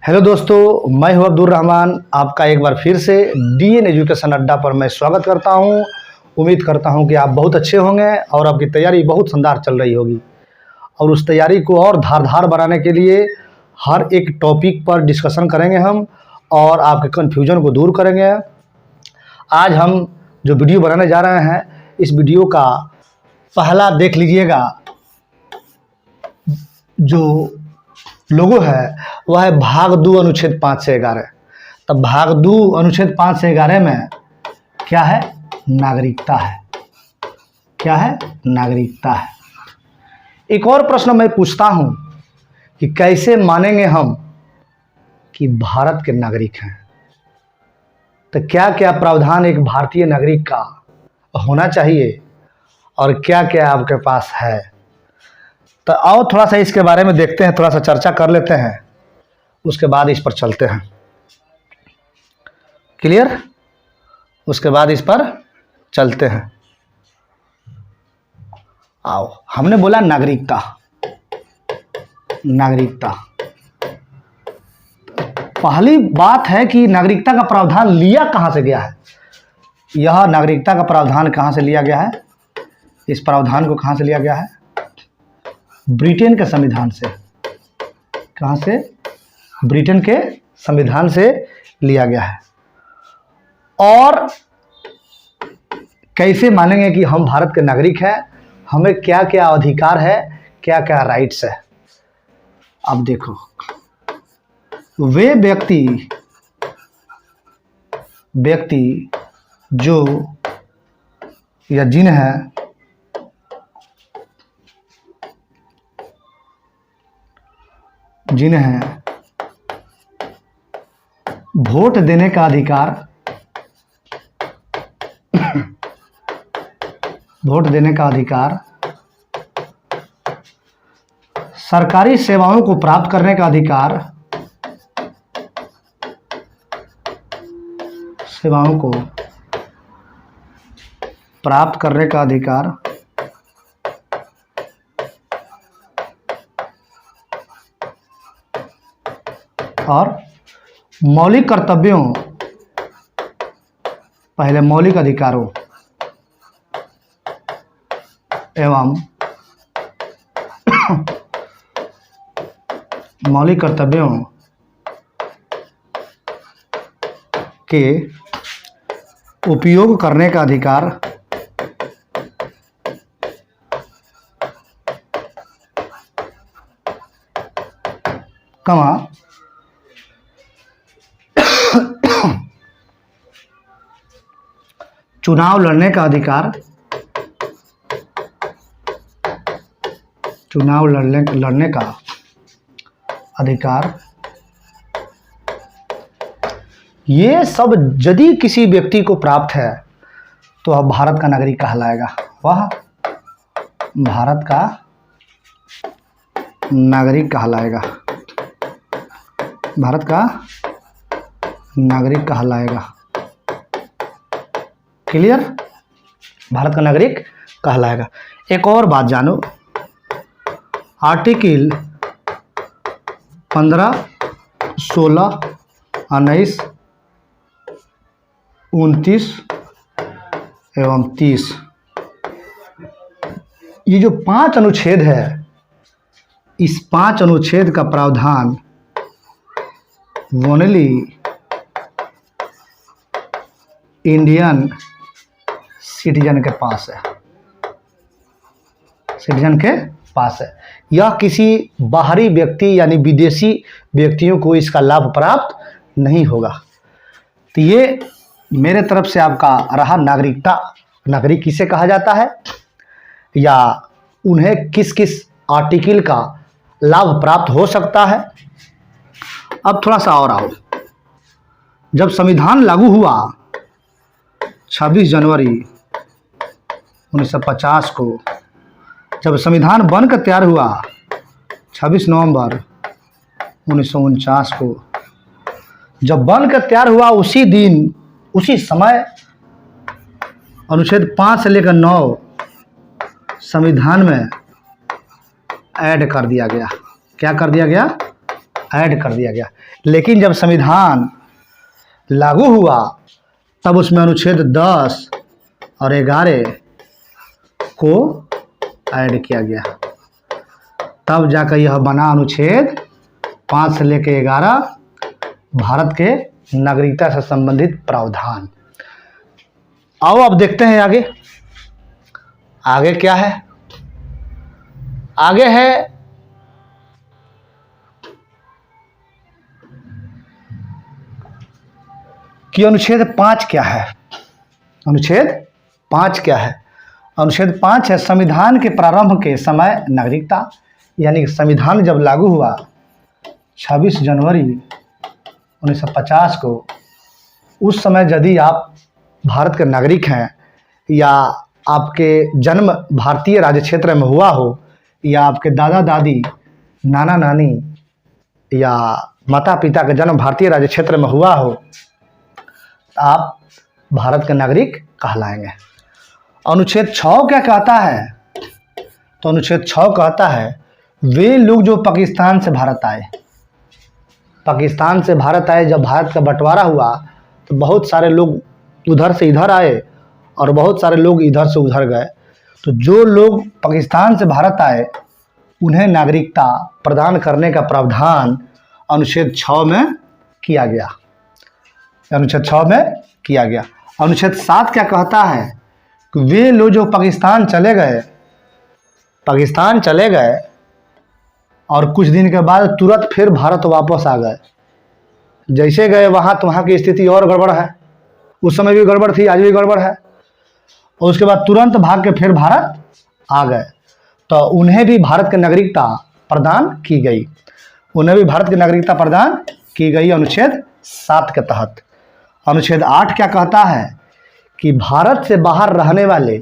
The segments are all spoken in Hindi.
हेलो दोस्तों, मैं हूं अब्दुल रहमान। आपका एक बार फिर से डीएन एजुकेशन अड्डा पर मैं स्वागत करता हूं। उम्मीद करता हूं कि आप बहुत अच्छे होंगे और आपकी तैयारी बहुत शानदार चल रही होगी। और उस तैयारी को और धारदार बनाने के लिए हर एक टॉपिक पर डिस्कशन करेंगे हम और आपके कन्फ्यूजन को दूर करेंगे। आज हम जो वीडियो बनाने जा रहे हैं, इस वीडियो का पहला देख लीजिएगा। जो लोगो है वह है भाग 2 अनुच्छेद 5 से 11। तब भाग 2 अनुच्छेद 5 से 11 में क्या है? नागरिकता है। क्या है? नागरिकता है। एक और प्रश्न मैं पूछता हूं कि कैसे मानेंगे हम कि भारत के नागरिक हैं? तो क्या क्या प्रावधान एक भारतीय नागरिक का होना चाहिए और क्या क्या आपके पास है? तो आओ थोड़ा सा इसके बारे में देखते हैं, थोड़ा सा चर्चा कर लेते हैं, उसके बाद इस पर चलते हैं। क्लियर? उसके बाद इस पर चलते हैं। आओ, हमने बोला नागरिकता। नागरिकता, पहली बात है कि नागरिकता का प्रावधान लिया कहां से गया है? यह नागरिकता का प्रावधान कहां से लिया गया है? इस प्रावधान को कहां से लिया गया है? ब्रिटेन के संविधान से। कहां से? ब्रिटेन के संविधान से लिया गया है। और कैसे मानेंगे कि हम भारत के नागरिक हैं? हमें क्या क्या अधिकार है, क्या क्या राइट्स है? अब देखो, वे व्यक्ति जो या जिन्हें वोट देने का अधिकार वोट देने का अधिकार, सरकारी सेवाओं को प्राप्त करने का अधिकार, सेवाओं को प्राप्त करने का अधिकार, और मौलिक कर्तव्यों, पहले मौलिक अधिकारों एवं मौलिक कर्तव्यों के उपयोग करने का अधिकार, कमा चुनाव लड़ने का अधिकार, चुनाव लड़ने का अधिकार, ये सब यदि किसी व्यक्ति को प्राप्त है तो वह भारत का नागरिक कहलाएगा। वह भारत का नागरिक कहलाएगा। भारत का नागरिक कहलाएगा। क्लियर? भारत का नागरिक कहलाएगा। एक और बात जानो, आर्टिकल 15, 16, 19, 29 एवं 30, ये जो 5 अनुच्छेद है, इस 5 अनुच्छेद का प्रावधान ओनली इंडियन सिटीजन के पास है। सिटीजन के पास है। यह किसी बाहरी व्यक्ति यानी विदेशी व्यक्तियों को इसका लाभ प्राप्त नहीं होगा। तो ये मेरे तरफ से आपका रहा नागरिकता। नागरिक किसे कहा जाता है या उन्हें किस किस आर्टिकल का लाभ प्राप्त हो सकता है। अब थोड़ा सा और आओ, जब संविधान लागू हुआ 26 जनवरी 1950 को, जब संविधान बनकर तैयार हुआ 26 नवंबर 1949 को, जब बनकर तैयार हुआ उसी दिन, उसी समय अनुच्छेद 5 से लेकर 9 संविधान में ऐड कर दिया गया। क्या कर दिया गया? ऐड कर दिया गया। लेकिन जब संविधान लागू हुआ तब उसमें अनुच्छेद 10 और 11 को ऐड किया गया, तब जाकर यह बना अनुच्छेद 5 से लेकर 11 भारत के नागरिकता से संबंधित प्रावधान। आओ अब देखते हैं आगे। आगे क्या है? आगे है कि अनुच्छेद 5 क्या है। अनुच्छेद 5 क्या है? अनुच्छेद 5 है संविधान के प्रारंभ के समय नागरिकता, यानी संविधान जब लागू हुआ 26 जनवरी 1950 को, उस समय यदि आप भारत के नागरिक हैं या आपके जन्म भारतीय राज्य क्षेत्र में हुआ हो या आपके दादा दादी नाना नानी या माता पिता का जन्म भारतीय राज्य क्षेत्र में हुआ हो, तो आप भारत के नागरिक कहलाएंगे। अनुच्छेद 6 क्या कहता है? तो अनुच्छेद 6 कहता है वे लोग जो पाकिस्तान से भारत आए, पाकिस्तान से भारत आए, जब भारत का बंटवारा हुआ तो बहुत सारे लोग उधर से इधर आए और बहुत सारे लोग इधर से उधर गए। तो जो लोग पाकिस्तान से भारत आए उन्हें नागरिकता प्रदान करने का प्रावधान अनुच्छेद 6 में किया गया। अनुच्छेद 6 में किया गया। अनुच्छेद 7 क्या कहता है कि वे लोग जो पाकिस्तान चले गए और कुछ दिन के बाद तुरंत फिर भारत वापस आ गए। जैसे गए वहाँ तो वहाँ की स्थिति और गड़बड़ है, उस समय भी गड़बड़ थी, आज भी गड़बड़ है, और उसके बाद तुरंत भाग के फिर भारत आ गए, तो उन्हें भी भारत की नागरिकता प्रदान की गई। उन्हें भी भारत की नागरिकता प्रदान की गई अनुच्छेद 7 के तहत। अनुच्छेद 8 क्या कहता है कि भारत से बाहर रहने वाले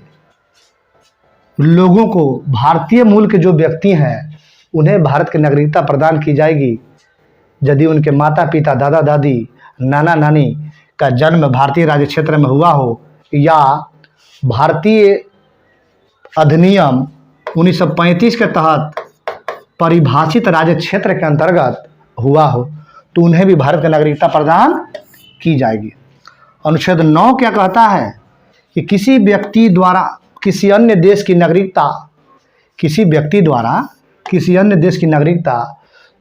लोगों को, भारतीय मूल के जो व्यक्ति हैं उन्हें भारत की नागरिकता प्रदान की जाएगी यदि उनके माता पिता दादा दादी नाना नानी का जन्म भारतीय राज्य क्षेत्र में हुआ हो या भारतीय अधिनियम 1935 के तहत परिभाषित राज्य क्षेत्र के अंतर्गत हुआ हो, तो उन्हें भी भारत की नागरिकता प्रदान की जाएगी। अनुच्छेद 9 क्या कहता है कि किसी व्यक्ति द्वारा किसी अन्य देश की नागरिकता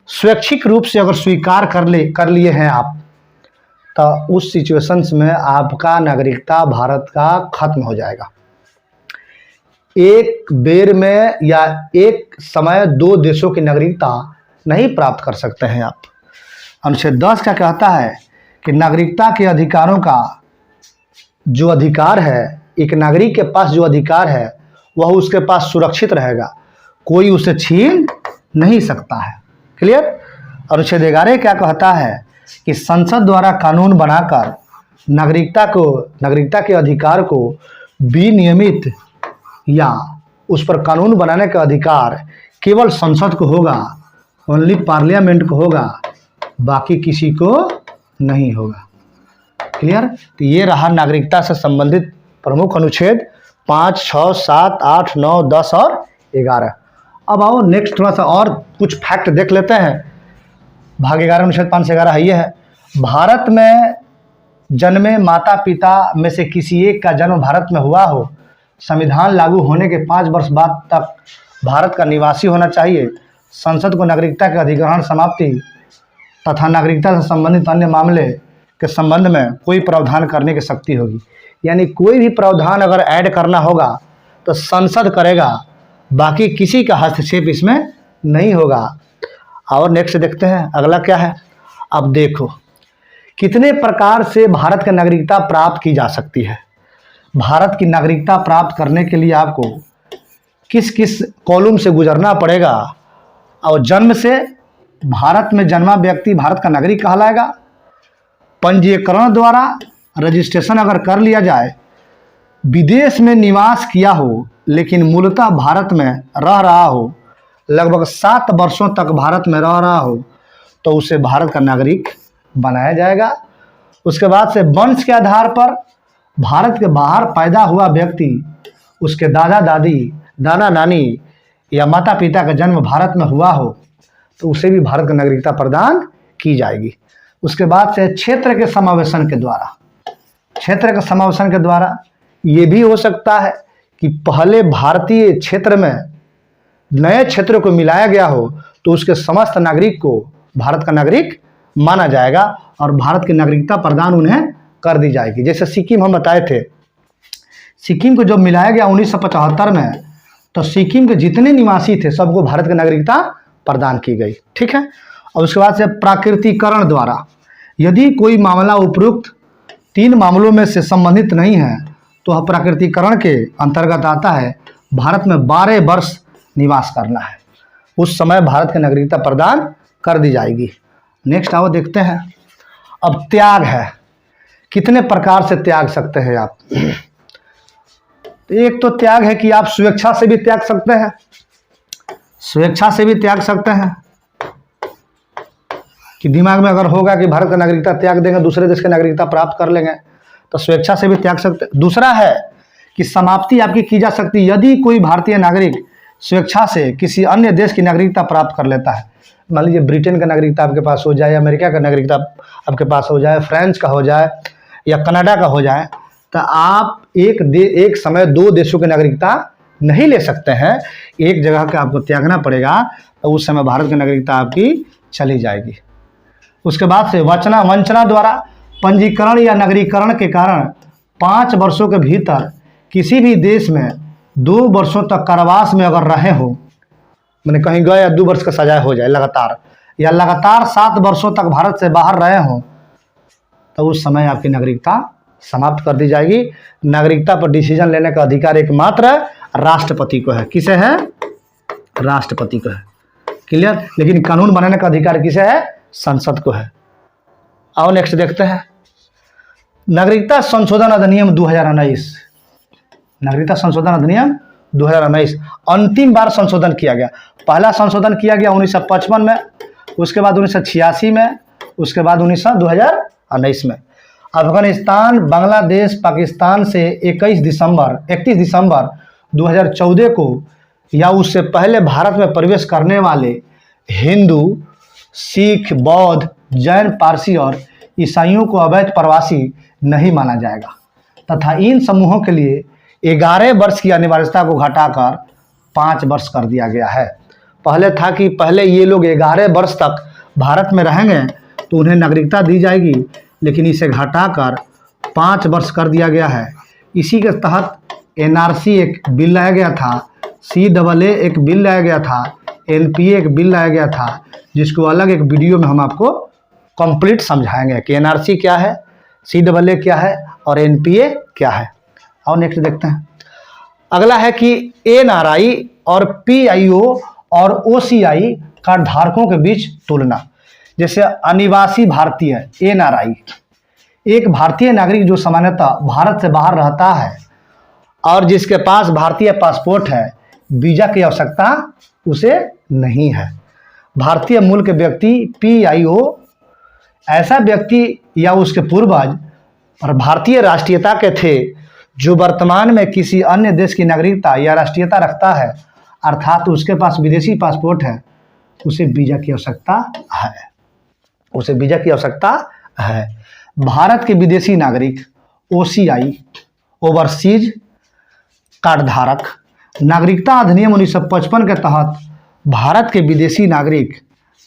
स्वैच्छिक रूप से अगर स्वीकार कर लिए हैं आप, तो उस सिचुएशंस में आपका नागरिकता भारत का खत्म हो जाएगा। एक बेर में या एक समय 2 देशों की नागरिकता नहीं प्राप्त कर सकते हैं आप। अनुच्छेद 10 क्या कहता है कि नागरिकता के अधिकारों का जो अधिकार है, एक नागरिक के पास जो अधिकार है वह उसके पास सुरक्षित रहेगा, कोई उसे छीन नहीं सकता है। क्लियर? अनुच्छेद 11 क्या कहता है कि संसद द्वारा कानून बनाकर नागरिकता के अधिकार को विनियमित या उस पर कानून बनाने का अधिकार केवल संसद को होगा, ओनली पार्लियामेंट को होगा, बाकी किसी को नहीं होगा। क्लियर? तो ये रहा नागरिकता से संबंधित प्रमुख अनुच्छेद 5, 6, 7, 8, 9, 10 और 11। अब आओ नेक्स्ट थोड़ा सा और कुछ फैक्ट देख लेते हैं। भाग 11 अनुच्छेद 5 से 11 है ये है, भारत में जन्मे माता पिता में से किसी एक का जन्म भारत में हुआ हो, संविधान लागू होने के 5 वर्ष बाद तक भारत का निवासी होना चाहिए, संसद को नागरिकता के अधिग्रहण समाप्ति तथा नागरिकता से संबंधित अन्य मामले के संबंध में कोई प्रावधान करने की शक्ति होगी। यानी कोई भी प्रावधान अगर ऐड करना होगा तो संसद करेगा, बाकी किसी का हस्तक्षेप इसमें नहीं होगा। और नेक्स्ट देखते हैं अगला क्या है। अब देखो कितने प्रकार से भारत की नागरिकता प्राप्त की जा सकती है। भारत की नागरिकता प्राप्त करने के लिए आपको किस किस कॉलम से गुजरना पड़ेगा, और जन्म से भारत में जन्मा व्यक्ति भारत का नागरिक कहलाएगा। पंजीकरण द्वारा रजिस्ट्रेशन अगर कर लिया जाए, विदेश में निवास किया हो लेकिन मूलतः भारत में रह रहा हो, लगभग 7 वर्षों तक भारत में रह रहा हो, तो उसे भारत का नागरिक बनाया जाएगा। उसके बाद से वंश के आधार पर भारत के बाहर पैदा हुआ व्यक्ति, उसके दादा दादी नाना नानी या माता पिता का जन्म भारत में हुआ हो, तो उसे भी भारत की नागरिकता प्रदान की जाएगी। उसके बाद से क्षेत्र के समावेशन के द्वारा, क्षेत्र के समावेशन के द्वारा ये भी हो सकता है कि पहले भारतीय क्षेत्र में नए क्षेत्रों को मिलाया गया हो तो उसके समस्त नागरिक को भारत का नागरिक माना जाएगा और भारत की नागरिकता प्रदान उन्हें कर दी जाएगी। जैसे सिक्किम हम बताए थे, सिक्किम को जब मिलाया गया 1975 में, तो सिक्किम के जितने निवासी थे सबको भारत की नागरिकता प्रदान की गई। ठीक है। और उसके बाद से प्राकृतिकरण द्वारा, यदि कोई मामला उपरोक्त 3 मामलों में से संबंधित नहीं है तो वह प्राकृतिकरण के अंतर्गत आता है। भारत में 12 वर्ष निवास करना है, उस समय भारत की नागरिकता प्रदान कर दी जाएगी। नेक्स्ट आओ देखते हैं। अब त्याग है, कितने प्रकार से त्याग सकते हैं आप। एक तो त्याग है कि आप स्वेच्छा से भी त्याग सकते हैं, स्वेच्छा से भी त्याग सकते हैं कि दिमाग में अगर होगा कि भारत का नागरिकता त्याग देंगे, दूसरे देश की नागरिकता प्राप्त कर लेंगे, तो स्वेच्छा से भी त्याग सकते हैं। दूसरा है कि समाप्ति आपकी की जा सकती है यदि कोई भारतीय नागरिक स्वेच्छा से किसी अन्य देश की नागरिकता प्राप्त कर लेता है। मान लीजिए ब्रिटेन का नागरिकता आपके पास हो जाए, अमेरिका का नागरिकता आपके पास हो जाए, फ्रांस का हो जाए या कनाडा का हो जाए, तो आप एक समय 2 देशों की नागरिकता नहीं ले सकते हैं। एक जगह का आपको त्यागना पड़ेगा, तो उस समय भारत की नागरिकता आपकी चली जाएगी। उसके बाद से वंचना द्वारा पंजीकरण या नागरिकरण के कारण 5 वर्षों के भीतर किसी भी देश में 2 वर्षों तक कारावास में अगर रहे हो, मैंने कहीं गए या 2 वर्ष का सजा हो जाए लगातार, या लगातार 7 वर्षों तक भारत से बाहर रहे हो, तो उस समय आपकी नागरिकता समाप्त कर दी जाएगी। नागरिकता पर डिसीजन लेने का अधिकार एकमात्र राष्ट्रपति को है। किसे है? राष्ट्रपति को है। क्लियर। लेकिन कानून बनाने का अधिकार किसे है? संसद को है। आओ नेक्स्ट देखते हैं। नागरिकता संशोधन अधिनियम 2019, नागरिकता संशोधन अधिनियम 2019 अंतिम बार संशोधन किया गया। पहला संशोधन किया गया 1955 में, उसके बाद 1986 में, उसके बाद 2019 में। अफगानिस्तान, बांग्लादेश, पाकिस्तान से 31 दिसंबर 2014 को या उससे पहले भारत में प्रवेश करने वाले हिंदू, सिख, बौद्ध, जैन, पारसी और ईसाइयों को अवैध प्रवासी नहीं माना जाएगा तथा इन समूहों के लिए 11 वर्ष की अनिवार्यता को घटाकर 5 वर्ष कर दिया गया है। पहले था कि पहले ये लोग 11 वर्ष तक भारत में रहेंगे तो उन्हें नागरिकता दी जाएगी, लेकिन इसे घटाकर 5 वर्ष कर दिया गया है। इसी के तहत NRC एक बिल लाया गया था, CAA एक बिल लाया गया था, NPA एक बिल लाया गया था, जिसको अलग एक वीडियो में हम आपको कंप्लीट समझाएंगे कि NRC क्या है, CAA क्या है और NPA क्या है। और नेक्स्ट देखते हैं। अगला है कि NRI और PIO और OCI कार्ड धारकों के बीच तुलना। जैसे अनिवासी भारतीय NRI, एक भारतीय नागरिक जो सामान्यतः भारत से बाहर रहता है और जिसके पास भारतीय पासपोर्ट है, वीजा की आवश्यकता उसे नहीं है। भारतीय मूल के व्यक्ति PIO ऐसा व्यक्ति या उसके पूर्वज और भारतीय राष्ट्रीयता के थे जो वर्तमान में किसी अन्य देश की नागरिकता या राष्ट्रीयता रखता है, अर्थात उसके पास विदेशी पासपोर्ट है, उसे वीजा की आवश्यकता है, उसे वीजा की आवश्यकता है। भारत के विदेशी नागरिक OCI ओवरसीज कार्ड धारक नागरिकता अधिनियम 1955 के तहत भारत के विदेशी नागरिक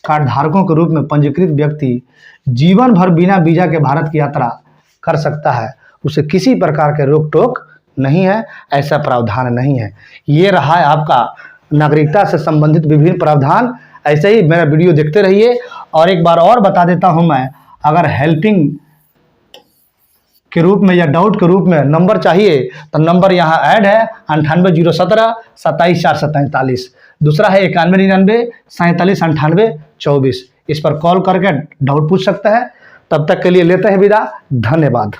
कार्ड धारकों के रूप में पंजीकृत व्यक्ति जीवन भर बिना वीजा के भारत की यात्रा कर सकता है, उसे किसी प्रकार के रोक टोक नहीं है, ऐसा प्रावधान नहीं है। ये रहा है आपका नागरिकता से संबंधित विभिन्न प्रावधान। ऐसे ही मेरा वीडियो देखते रहिए। और एक बार और बता देता हूं मैं, अगर हेल्पिंग के रूप में या डाउट के रूप में नंबर चाहिए तो नंबर यहाँ ऐड है 98 017 27 443। दूसरा है 91 99 47 98 24। इस पर कॉल करके डाउट पूछ सकते हैं। तब तक के लिए लेते हैं विदा। धन्यवाद।